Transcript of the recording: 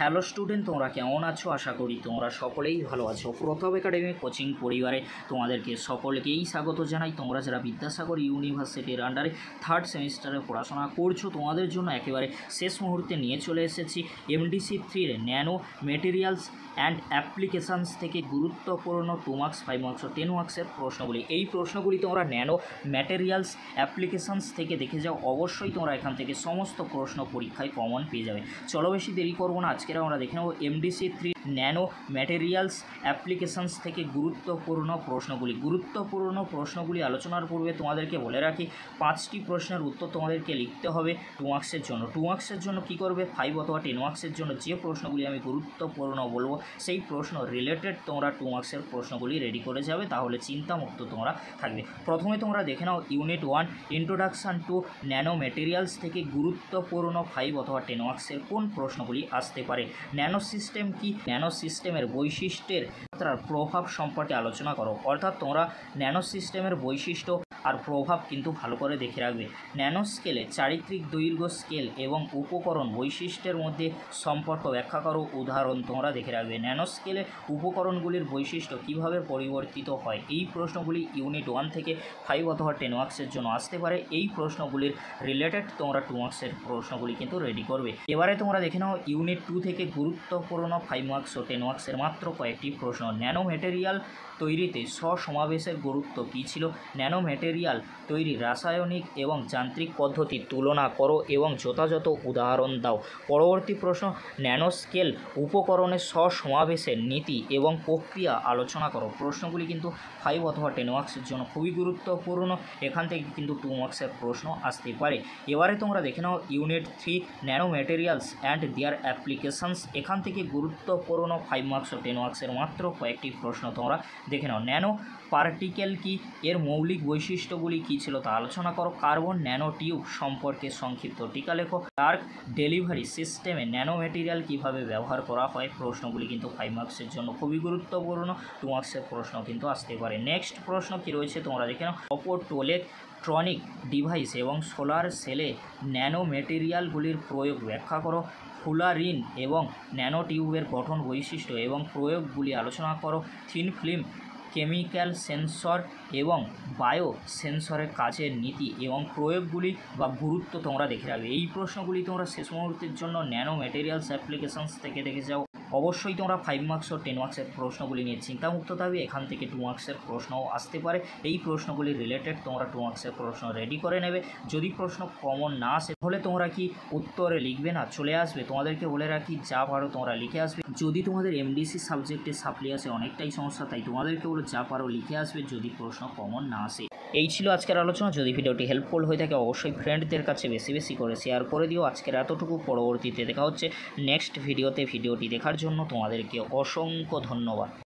Hello student, তোমরা কেমন আছো? আশা করি তোমরা সকলেই ভালো আছো। প্রথম একাডেমি কোচিং পরিবারে তোমাদেরকে সকলকেই স্বাগত জানাই। তোমরা যারা বিদ্যাসাগর ইউনিভার্সিটির আন্ডারে থার্ড সেমিস্টারে পড়াশোনা করছো, তোমাদের জন্য একেবারে শেষ মুহূর্তে নিয়ে চলে এসেছি MDC 3-র ন্যানো মেটেরিয়ালস অ্যান্ড অ্যাপ্লিকেশানস থেকে গুরুত্বপূর্ণ 2 মার্কস, 5 মার্কস ও 10 মার্কসের প্রশ্নগুলি। এই প্রশ্নগুলি তোমরা ন্যানো ম্যাটেরিয়ালস অ্যাপ্লিকেশানস থেকে দেখে যাও, অবশ্যই তোমরা এখান থেকে সমস্ত প্রশ্ন পরীক্ষায় কমন পেয়ে যাবে। চলো বেশি দেরি করবো না, আজকের আমরা দেখে নেব MDC 3 ন্যানো ম্যাটেরিয়ালস অ্যাপ্লিকেশানস থেকে গুরুত্বপূর্ণ প্রশ্নগুলি আলোচনার পূর্বে তোমাদেরকে বলে রাখি 5টি প্রশ্নের উত্তর তোমাদেরকে লিখতে হবে 2 মার্কসের জন্য। 2 মার্কসের জন্য কী করবে, 5 অথবা 10 মার্কসের জন্য যে প্রশ্নগুলি আমি গুরুত্বপূর্ণ বলবো সেই প্রশ্ন রিলেটেড তোমরা 2 মার্কসের প্রশ্নগুলি রেডি করে যাবে, তাহলে চিন্তামুক্ত তোমরা থাকবে। প্রথমে তোমরা দেখে নাও unit 1 introduction to nano materials থেকে গুরুত্বপূর্ণ 5 অথবা 10 মার্কসের কোন প্রশ্নগুলি আসতে পারে। ন্যানো সিস্টেম কি, ন্যানো সিস্টেমের বৈশিষ্ট্যের প্রভাব সম্পর্কে আলোচনা করো। অর্থাৎ তোমরা ন্যানো সিস্টেমের বৈশিষ্ট্য আর প্রভাব কিন্তু ভালো করে দেখে রাখবে। ন্যানো স্কেলে চারিত্রিক দৈর্ঘ্য স্কেল এবং উপকরণ বৈশিষ্ট্যের মধ্যে সম্পর্ক ব্যাখ্যা করো। উদাহরণ তোমরা দেখে রাখবে। ন্যানো স্কেলে উপকরণগুলির বৈশিষ্ট্য কিভাবে পরিবর্তিত হয়। এই প্রশ্নগুলি ইউনিট 1 থেকে 5 অথবা 10 মার্কসের জন্য আসতে পারে। এই প্রশ্নগুলির রিলেটেড তোমরা 2 মার্কসের প্রশ্নগুলি কিন্তু রেডি করবে। এবারে তোমরা দেখে নাও ইউনিট 2 থেকে গুরুত্বপূর্ণ 5 মার্কস ও 10 মার্কসের মাত্র কয়েকটি প্রশ্ন। ন্যানো ম্যাটেরিয়াল তৈরিতে স্বসমাবেশের গুরুত্ব কী ছিল। ন্যানো ম্যাটেরিয়াল তৈরি রাসায়নিক এবং যান্ত্রিক পদ্ধতির তুলনা করো এবং যথাযথ উদাহরণ দাও। পরবর্তী প্রশ্ন, ন্যানো স্কেল উপকরণের স্বসমাবেশের নীতি এবং প্রক্রিয়া আলোচনা করো। প্রশ্নগুলি কিন্তু 5 অথবা 10 মার্কসের জন্য খুবই গুরুত্বপূর্ণ, এখান থেকে কিন্তু 2 মার্কসের প্রশ্ন আসতে পারে। এবারে তোমরা দেখে নাও unit 3 nano materials and their applications, এখান থেকে গুরুত্বপূর্ণ 5 মার্কস ও 10 মার্কসের মাত্র কয়েকটি প্রশ্ন তোমরা দেখে নাও। ন্যানো পার্টিকেল কি, এর মৌলিক বৈশিষ্ট্যগুলি কী ছিল তা আলোচনা করো। কার্বন ন্যানো টিউব সম্পর্কে সংক্ষিপ্ত টিকা লেখো। ডার্ক ডেলিভারি সিস্টেমে ন্যানো ম্যাটেরিয়াল কীভাবে ব্যবহার করা হয়। প্রশ্নগুলি কিন্তু 5 মার্কসের জন্য খুবই গুরুত্বপূর্ণ, 2 মার্কসের প্রশ্ন কিন্তু আসতে পারে। নেক্সট প্রশ্ন কী রয়েছে তোমরা দেখে নাও। অপটোইলেকট্রনিক ডিভাইস এবং সোলার সেলে ন্যানো ম্যাটেরিয়ালগুলির প্রয়োগ ব্যাখ্যা করো। ফুলারিন এবং ন্যানো টিউবের গঠন, বৈশিষ্ট্য এবং প্রয়োগগুলি আলোচনা করো। থিন ফিল্ম কেমিক্যাল সেন্সর এবং বায়ো সেন্সরের কাজের নীতি এবং প্রয়োগগুলি বা গুরুত্ব তোমরা দেখে রাখবে। এই প্রশ্নগুলি তোমরা শেষ মুহূর্তের জন্য ন্যানো ম্যাটেরিয়ালস অ্যাপ্লিকেশানস থেকে দেখে যাও। অবশ্যই তোমরা 5 মার্কস ও 10 মার্কসের প্রশ্নগুলি নিয়ে চিন্তামুক্ত থাকবে, এখান থেকে 2 মার্কসের প্রশ্নও আসতে পারে। এই প্রশ্নগুলি রিলেটেড তোমরা 2 মার্কসের প্রশ্ন রেডি করে নেবে। যদি প্রশ্ন কমন না আসে তাহলে তোমরা কি উত্তরে লিখবে না, চলে আসবে। তোমাদেরকে বলে রাখি যা পারো তোমরা লিখে আসবে। যদি তোমাদের MDC সাবজেক্টে সাপ্লি আসে অনেকটাই সমস্যা, তাই তোমাদেরকে বলে যা পারো লিখে আসবে যদি প্রশ্ন কমন না আসে। এই ছিল আজকের আলোচনা। যদি ভিডিওটি হেল্পফুল হয়ে থাকে অবশ্যই ফ্রেন্ডদের কাছে বেশি বেশি করে শেয়ার করে দিও। আজকের এতটুকু, পরবর্তীতে দেখা হচ্ছে নেক্সট ভিডিওতে। ভিডিওটি দেখার জন্য তোমাদেরকে অসংখ্য ধন্যবাদ।